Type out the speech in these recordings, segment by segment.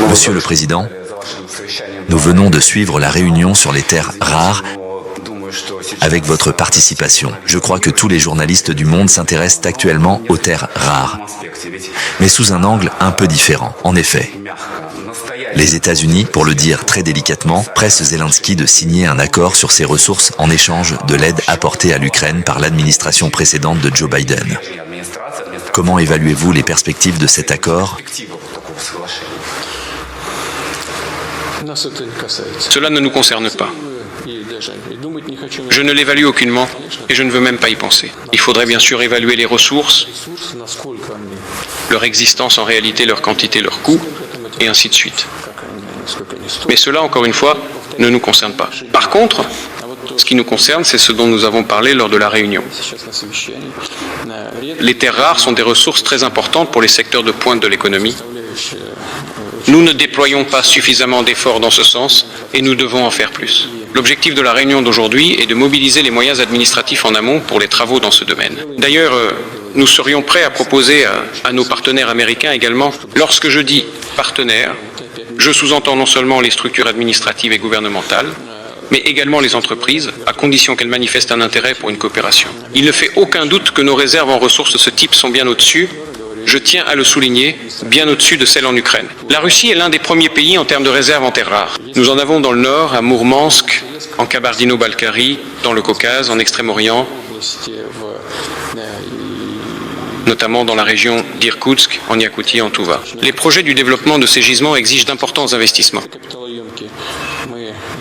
Monsieur le Président, nous venons de suivre la réunion sur les terres rares avec votre participation. Je crois que tous les journalistes du monde s'intéressent actuellement aux terres rares, mais sous un angle un peu différent. En effet, les États-Unis, pour le dire très délicatement, pressent Zelensky de signer un accord sur ces ressources en échange de l'aide apportée à l'Ukraine par l'administration précédente de Joe Biden. Comment évaluez-vous les perspectives de cet accord ? Cela ne nous concerne pas. Je ne l'évalue aucunement et je ne veux même pas y penser. Il faudrait bien sûr évaluer les ressources, leur existence en réalité, leur quantité, leur coût, et ainsi de suite. Mais cela, encore une fois, ne nous concerne pas. Par contre, ce qui nous concerne, c'est ce dont nous avons parlé lors de la réunion. Les terres rares sont des ressources très importantes pour les secteurs de pointe de l'économie. Nous ne déployons pas suffisamment d'efforts dans ce sens et nous devons en faire plus. L'objectif de la réunion d'aujourd'hui est de mobiliser les moyens administratifs en amont pour les travaux dans ce domaine. D'ailleurs, nous serions prêts à proposer à nos partenaires américains également. Lorsque je dis partenaires, je sous-entends non seulement les structures administratives et gouvernementales, mais également les entreprises, à condition qu'elles manifestent un intérêt pour une coopération. Il ne fait aucun doute que nos réserves en ressources de ce type sont bien au-dessus, je tiens à le souligner, bien au-dessus de celles en Ukraine. La Russie est l'un des premiers pays en termes de réserves en terres rares. Nous en avons dans le nord, à Mourmansk, en Kabardino-Balkarie, dans le Caucase, en Extrême-Orient, notamment dans la région d'Irkoutsk, en Yakoutie, en Touva. Les projets du développement de ces gisements exigent d'importants investissements.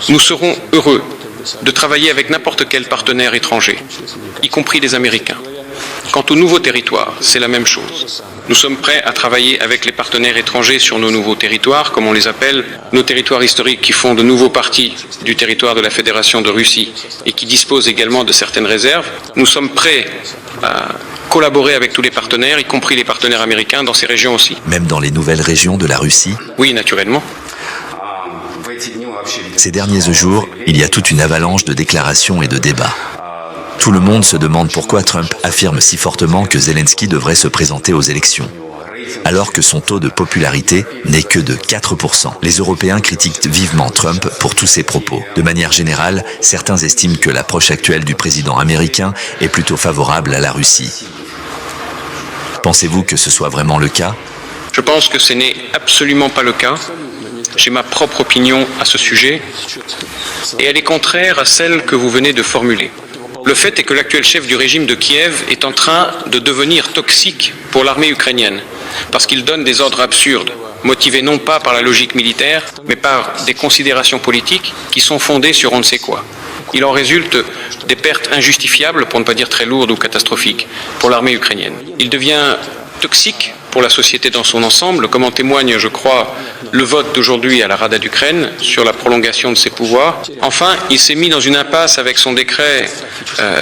Nous serons heureux de travailler avec n'importe quel partenaire étranger, y compris les Américains. Quant aux nouveaux territoires, c'est la même chose. Nous sommes prêts à travailler avec les partenaires étrangers sur nos nouveaux territoires, comme on les appelle, nos territoires historiques qui font de nouveaux parties du territoire de la Fédération de Russie et qui disposent également de certaines réserves. Nous sommes prêts à collaborer avec tous les partenaires, y compris les partenaires américains, dans ces régions aussi. Même dans les nouvelles régions de la Russie ? Oui, naturellement. Ces derniers jours, il y a toute une avalanche de déclarations et de débats. Tout le monde se demande pourquoi Trump affirme si fortement que Zelensky devrait se présenter aux élections, alors que son taux de popularité n'est que de 4%. Les Européens critiquent vivement Trump pour tous ses propos. De manière générale, certains estiment que l'approche actuelle du président américain est plutôt favorable à la Russie. Pensez-vous que ce soit vraiment le cas ? Je pense que ce n'est absolument pas le cas. J'ai ma propre opinion à ce sujet et elle est contraire à celle que vous venez de formuler. Le fait est que l'actuel chef du régime de Kiev est en train de devenir toxique pour l'armée ukrainienne, parce qu'il donne des ordres absurdes, motivés non pas par la logique militaire, mais par des considérations politiques qui sont fondées sur on ne sait quoi. Il en résulte des pertes injustifiables, pour ne pas dire très lourdes ou catastrophiques, pour l'armée ukrainienne. Il devient toxique pour la société dans son ensemble, comme en témoigne, je crois, le vote d'aujourd'hui à la Rada d'Ukraine sur la prolongation de ses pouvoirs. Enfin, il s'est mis dans une impasse avec son décret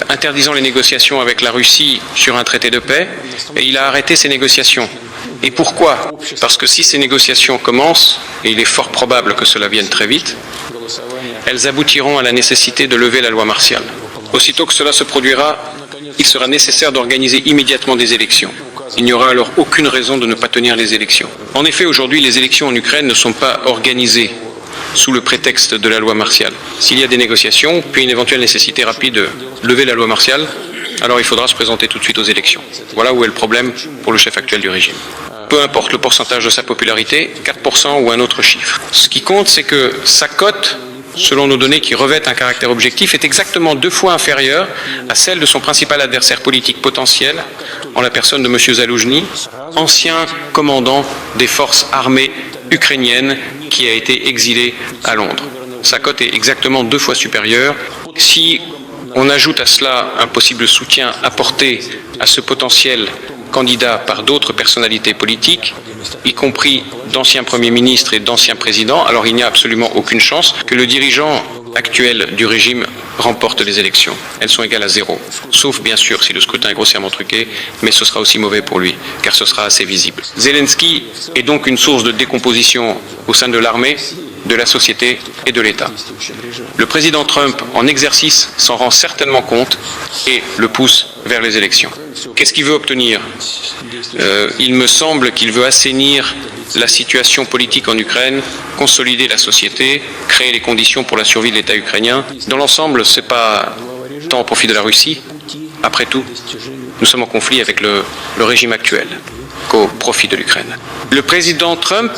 interdisant les négociations avec la Russie sur un traité de paix, et il a arrêté ces négociations. Et pourquoi ? Parce que si ces négociations commencent, et il est fort probable que cela vienne très vite, elles aboutiront à la nécessité de lever la loi martiale. Aussitôt que cela se produira, il sera nécessaire d'organiser immédiatement des élections. Il n'y aura alors aucune raison de ne pas tenir les élections. En effet, aujourd'hui, les élections en Ukraine ne sont pas organisées sous le prétexte de la loi martiale. S'il y a des négociations, puis une éventuelle nécessité rapide de lever la loi martiale, alors il faudra se présenter tout de suite aux élections. Voilà où est le problème pour le chef actuel du régime. Peu importe le pourcentage de sa popularité, 4% ou un autre chiffre. Ce qui compte, c'est que sa cote, selon nos données qui revêtent un caractère objectif, est exactement 2 fois inférieure à celle de son principal adversaire politique potentiel, en la personne de M. Zaloujny, ancien commandant des forces armées ukrainiennes qui a été exilé à Londres. Sa cote est exactement 2 fois supérieure. Si on ajoute à cela un possible soutien apporté à ce potentiel candidat par d'autres personnalités politiques, y compris d'anciens premiers ministres et d'anciens présidents, alors il n'y a absolument aucune chance que le dirigeant actuel du régime remporte les élections. Elles sont égales à 0. Sauf bien sûr si le scrutin est grossièrement truqué, mais ce sera aussi mauvais pour lui, car ce sera assez visible. Zelensky est donc une source de décomposition au sein de l'armée, de la société et de l'État. Le président Trump, en exercice, s'en rend certainement compte et le pousse vers les élections. Qu'est-ce qu'il veut obtenir ? Il me semble qu'il veut assainir la situation politique en Ukraine, consolider la société, créer les conditions pour la survie de l'État ukrainien. Dans l'ensemble, ce n'est pas tant au profit de la Russie. Après tout, nous sommes en conflit avec le régime actuel qu'au profit de l'Ukraine. Le président Trump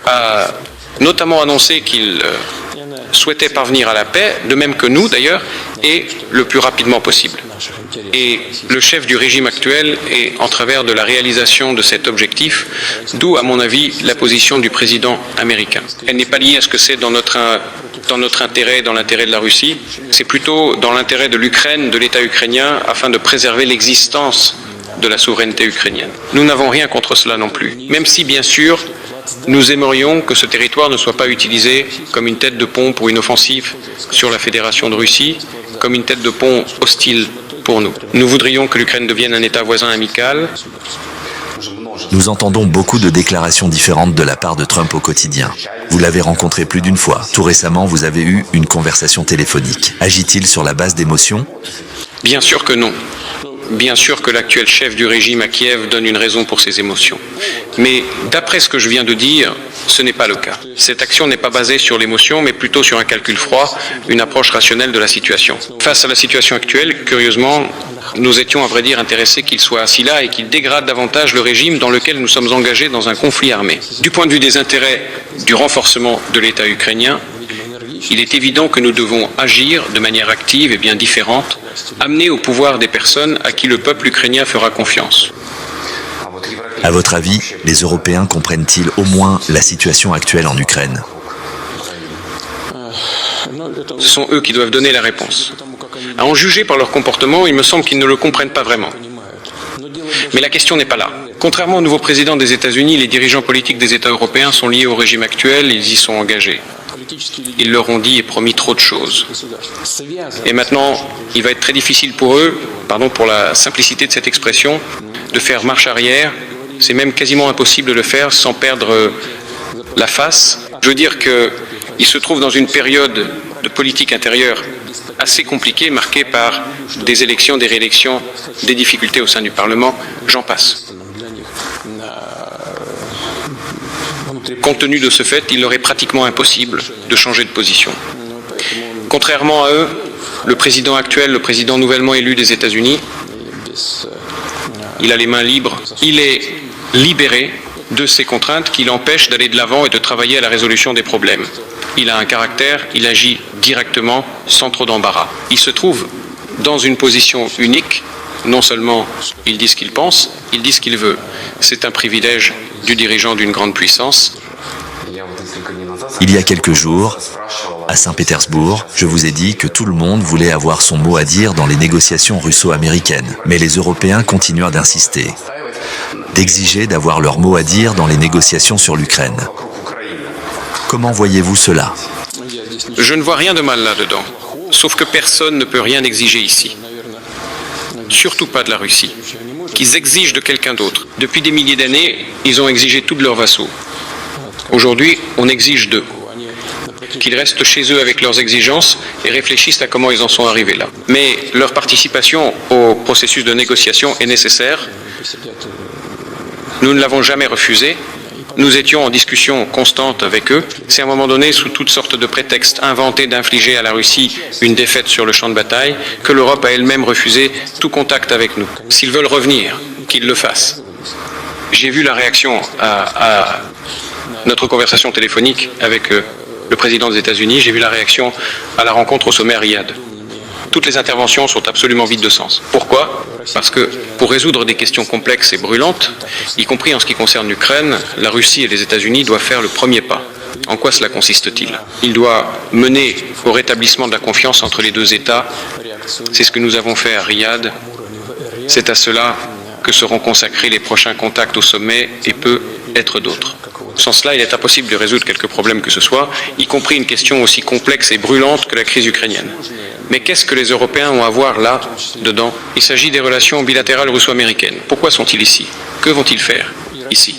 a notamment annoncé qu'il souhaitait parvenir à la paix, de même que nous d'ailleurs, et le plus rapidement possible. Et le chef du régime actuel est en travers de la réalisation de cet objectif, d'où, à mon avis, la position du président américain. Elle n'est pas liée à ce que c'est dans notre intérêt, dans l'intérêt de la Russie, c'est plutôt dans l'intérêt de l'Ukraine, de l'État ukrainien, afin de préserver l'existence de la souveraineté ukrainienne. Nous n'avons rien contre cela non plus, même si, bien sûr, nous aimerions que ce territoire ne soit pas utilisé comme une tête de pont pour une offensive sur la Fédération de Russie, comme une tête de pont hostile pour nous. Nous voudrions que l'Ukraine devienne un État voisin amical. Nous entendons beaucoup de déclarations différentes de la part de Trump au quotidien. Vous l'avez rencontré plus d'une fois. Tout récemment, vous avez eu une conversation téléphonique. Agit-il sur la base d'émotions? Bien sûr que non. Bien sûr que l'actuel chef du régime à Kiev donne une raison pour ses émotions. Mais d'après ce que je viens de dire, ce n'est pas le cas. Cette action n'est pas basée sur l'émotion, mais plutôt sur un calcul froid, une approche rationnelle de la situation. Face à la situation actuelle, curieusement, nous étions à vrai dire intéressés qu'il soit assis là et qu'il dégrade davantage le régime dans lequel nous sommes engagés dans un conflit armé. Du point de vue des intérêts du renforcement de l'État ukrainien, il est évident que nous devons agir de manière active et bien différente, amener au pouvoir des personnes à qui le peuple ukrainien fera confiance. À votre avis, les Européens comprennent-ils au moins la situation actuelle en Ukraine? Ce sont eux qui doivent donner la réponse. À en juger par leur comportement, il me semble qu'ils ne le comprennent pas vraiment. Mais la question n'est pas là. Contrairement au nouveau président des États-Unis, les dirigeants politiques des États européens sont liés au régime actuel, ils y sont engagés. Ils leur ont dit et promis trop de choses. Et maintenant, il va être très difficile pour eux, pardon pour la simplicité de cette expression, de faire marche arrière. C'est même quasiment impossible de le faire sans perdre la face. Je veux dire qu'ils se trouvent dans une période de politique intérieure assez compliquée, marquée par des élections, des réélections, des difficultés au sein du Parlement, j'en passe. Compte tenu de ce fait, il leur est pratiquement impossible de changer de position. Contrairement à eux, le président actuel, le président nouvellement élu des États-Unis, il a les mains libres, il est libéré de ces contraintes qui l'empêchent d'aller de l'avant et de travailler à la résolution des problèmes. Il a un caractère, il agit directement, sans trop d'embarras. Il se trouve dans une position unique. Non seulement il dit ce qu'il pense, il dit ce qu'il veut. C'est un privilège du dirigeant d'une grande puissance. Il y a quelques jours, à Saint-Pétersbourg, je vous ai dit que tout le monde voulait avoir son mot à dire dans les négociations russo-américaines. Mais les Européens continuèrent d'insister, d'exiger d'avoir leur mot à dire dans les négociations sur l'Ukraine. Comment voyez-vous cela? Je ne vois rien de mal là-dedans, sauf que personne ne peut rien exiger ici. Surtout pas de la Russie, qu'ils exigent de quelqu'un d'autre. Depuis des milliers d'années, ils ont exigé tout de leurs vassaux. Aujourd'hui, on exige d'eux, qu'ils restent chez eux avec leurs exigences et réfléchissent à comment ils en sont arrivés là. Mais leur participation au processus de négociation est nécessaire. Nous ne l'avons jamais refusé. Nous étions en discussion constante avec eux. C'est à un moment donné, sous toutes sortes de prétextes inventés d'infliger à la Russie une défaite sur le champ de bataille, que l'Europe a elle-même refusé tout contact avec nous. S'ils veulent revenir, qu'ils le fassent. J'ai vu la réaction à notre conversation téléphonique avec le président des États-Unis. J'ai vu la réaction à la rencontre au sommet à Riyad. Toutes les interventions sont absolument vides de sens. Pourquoi? Parce que pour résoudre des questions complexes et brûlantes, y compris en ce qui concerne l'Ukraine, la Russie et les États-Unis doivent faire le premier pas. En quoi cela consiste-t-il? Il doit mener au rétablissement de la confiance entre les deux États. C'est ce que nous avons fait à Riyad. C'est à cela que seront consacrés les prochains contacts au sommet et peut être d'autres. Sans cela, il est impossible de résoudre quelque problème que ce soit, y compris une question aussi complexe et brûlante que la crise ukrainienne. Mais qu'est-ce que les Européens ont à voir là, dedans? Il s'agit des relations bilatérales russo-américaines. Pourquoi sont-ils ici? Que vont-ils faire ici?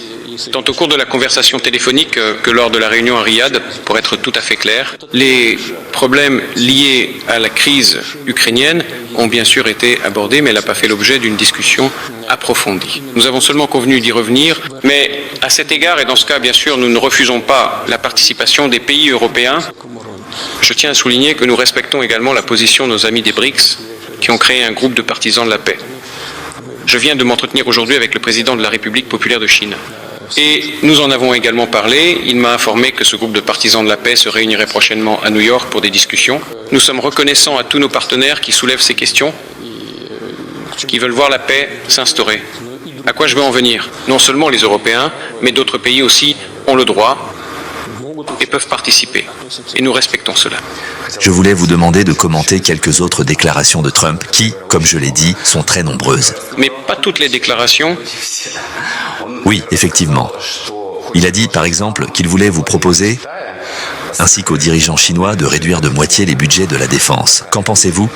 tant au cours de la conversation téléphonique que lors de la réunion à Riyad, pour être tout à fait clair. Les problèmes liés à la crise ukrainienne ont bien sûr été abordés, mais elle n'a pas fait l'objet d'une discussion approfondie. Nous avons seulement convenu d'y revenir, mais à cet égard, et dans ce cas, bien sûr, nous ne refusons pas la participation des pays européens. Je tiens à souligner que nous respectons également la position de nos amis des BRICS, qui ont créé un groupe de partisans de la paix. Je viens de m'entretenir aujourd'hui avec le président de la République populaire de Chine. Et nous en avons également parlé. Il m'a informé que ce groupe de partisans de la paix se réunirait prochainement à New York pour des discussions. Nous sommes reconnaissants à tous nos partenaires qui soulèvent ces questions, qui veulent voir la paix s'instaurer. À quoi je veux en venir? Non seulement les Européens, mais d'autres pays aussi ont le droit et peuvent participer. Et nous respectons cela. Je voulais vous demander de commenter quelques autres déclarations de Trump qui, comme je l'ai dit, sont très nombreuses. Mais pas toutes les déclarations. Oui, effectivement. Il a dit, par exemple, qu'il voulait vous proposer, ainsi qu'aux dirigeants chinois, de réduire de moitié les budgets de la défense. Qu'en pensez-vous?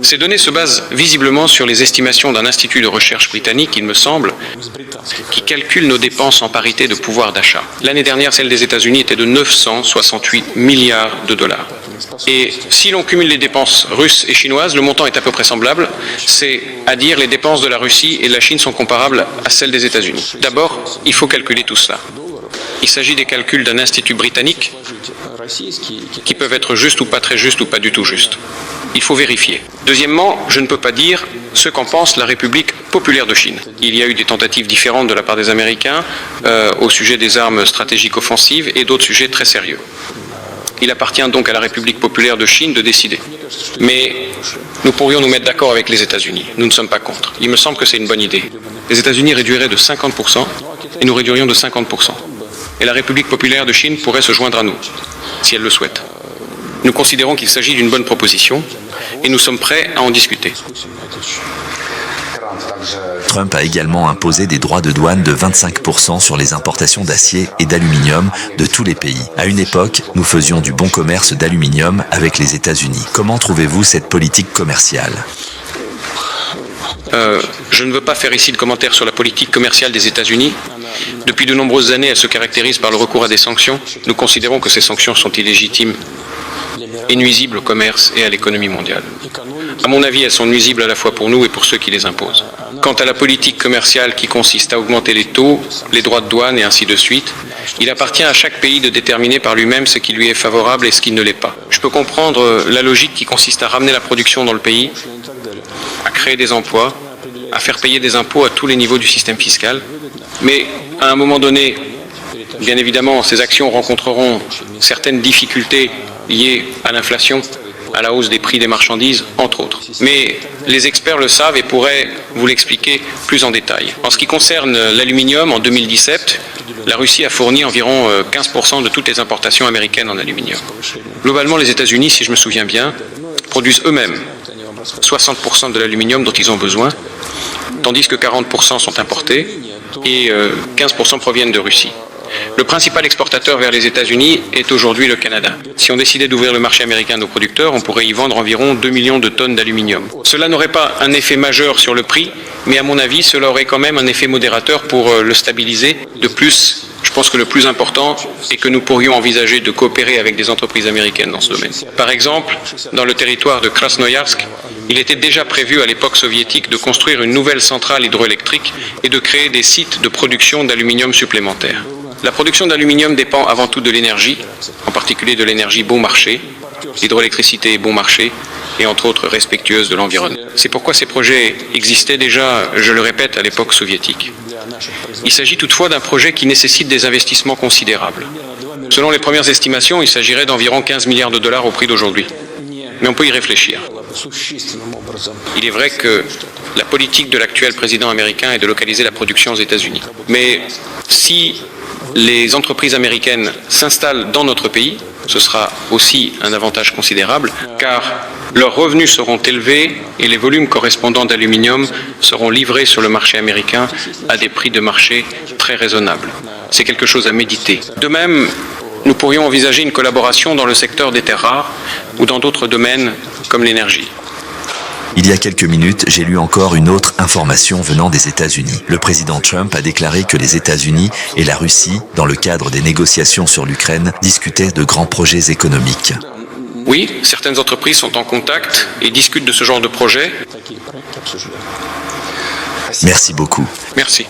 Ces données se basent visiblement sur les estimations d'un institut de recherche britannique, il me semble, qui calcule nos dépenses en parité de pouvoir d'achat. L'année dernière, celle des États-Unis était de 968 milliards de dollars. Et si l'on cumule les dépenses russes et chinoises, le montant est à peu près semblable. C'est-à-dire les dépenses de la Russie et de la Chine sont comparables à celles des États-Unis. D'abord, il faut calculer tout cela. Il s'agit des calculs d'un institut britannique qui peuvent être justes ou pas très justes ou pas du tout justes. Il faut vérifier. Deuxièmement, je ne peux pas dire ce qu'en pense la République populaire de Chine. Il y a eu des tentatives différentes de la part des Américains au sujet des armes stratégiques offensives et d'autres sujets très sérieux. Il appartient donc à la République populaire de Chine de décider. Mais nous pourrions nous mettre d'accord avec les États-Unis. Nous ne sommes pas contre. Il me semble que c'est une bonne idée. Les États-Unis réduiraient de 50% et nous réduirions de 50%. Et la République populaire de Chine pourrait se joindre à nous, si elle le souhaite. Nous considérons qu'il s'agit d'une bonne proposition et nous sommes prêts à en discuter. Trump a également imposé des droits de douane de 25% sur les importations d'acier et d'aluminium de tous les pays. À une époque, nous faisions du bon commerce d'aluminium avec les États-Unis. Comment trouvez-vous cette politique commerciale ? Je ne veux pas faire ici de commentaires sur la politique commerciale des États-Unis. Depuis de nombreuses années, elle se caractérise par le recours à des sanctions. Nous considérons que ces sanctions sont illégitimes et nuisibles au commerce et à l'économie mondiale. À mon avis, elles sont nuisibles à la fois pour nous et pour ceux qui les imposent. Quant à la politique commerciale qui consiste à augmenter les taux, les droits de douane et ainsi de suite, il appartient à chaque pays de déterminer par lui-même ce qui lui est favorable et ce qui ne l'est pas. Je peux comprendre la logique qui consiste à ramener la production dans le pays, à créer des emplois, à faire payer des impôts à tous les niveaux du système fiscal, mais à un moment donné, bien évidemment, ces actions rencontreront certaines difficultés liées à l'inflation, à la hausse des prix des marchandises, entre autres. Mais les experts le savent et pourraient vous l'expliquer plus en détail. En ce qui concerne l'aluminium, en 2017, la Russie a fourni environ 15% de toutes les importations américaines en aluminium. Globalement, les États-Unis, si je me souviens bien, produisent eux-mêmes 60% de l'aluminium dont ils ont besoin, tandis que 40% sont importés et 15% proviennent de Russie. Le principal exportateur vers les États-Unis est aujourd'hui le Canada. Si on décidait d'ouvrir le marché américain à nos producteurs, on pourrait y vendre environ 2 millions de tonnes d'aluminium. Cela n'aurait pas un effet majeur sur le prix, mais à mon avis, cela aurait quand même un effet modérateur pour le stabiliser. De plus, je pense que le plus important est que nous pourrions envisager de coopérer avec des entreprises américaines dans ce domaine. Par exemple, dans le territoire de Krasnoyarsk, il était déjà prévu à l'époque soviétique de construire une nouvelle centrale hydroélectrique et de créer des sites de production d'aluminium supplémentaires. La production d'aluminium dépend avant tout de l'énergie, en particulier de l'énergie bon marché. L'hydroélectricité est bon marché et entre autres respectueuse de l'environnement. C'est pourquoi ces projets existaient déjà, je le répète, à l'époque soviétique. Il s'agit toutefois d'un projet qui nécessite des investissements considérables. Selon les premières estimations, il s'agirait d'environ 15 milliards de dollars au prix d'aujourd'hui. Mais on peut y réfléchir. Il est vrai que la politique de l'actuel président américain est de localiser la production aux États-Unis. Mais si les entreprises américaines s'installent dans notre pays, ce sera aussi un avantage considérable, car leurs revenus seront élevés et les volumes correspondants d'aluminium seront livrés sur le marché américain à des prix de marché très raisonnables. C'est quelque chose à méditer. De même, nous pourrions envisager une collaboration dans le secteur des terres rares ou dans d'autres domaines comme l'énergie. Il y a quelques minutes, j'ai lu encore une autre information venant des États-Unis. Le président Trump a déclaré que les États-Unis et la Russie, dans le cadre des négociations sur l'Ukraine, discutaient de grands projets économiques. Oui, certaines entreprises sont en contact et discutent de ce genre de projet. Merci beaucoup. Merci.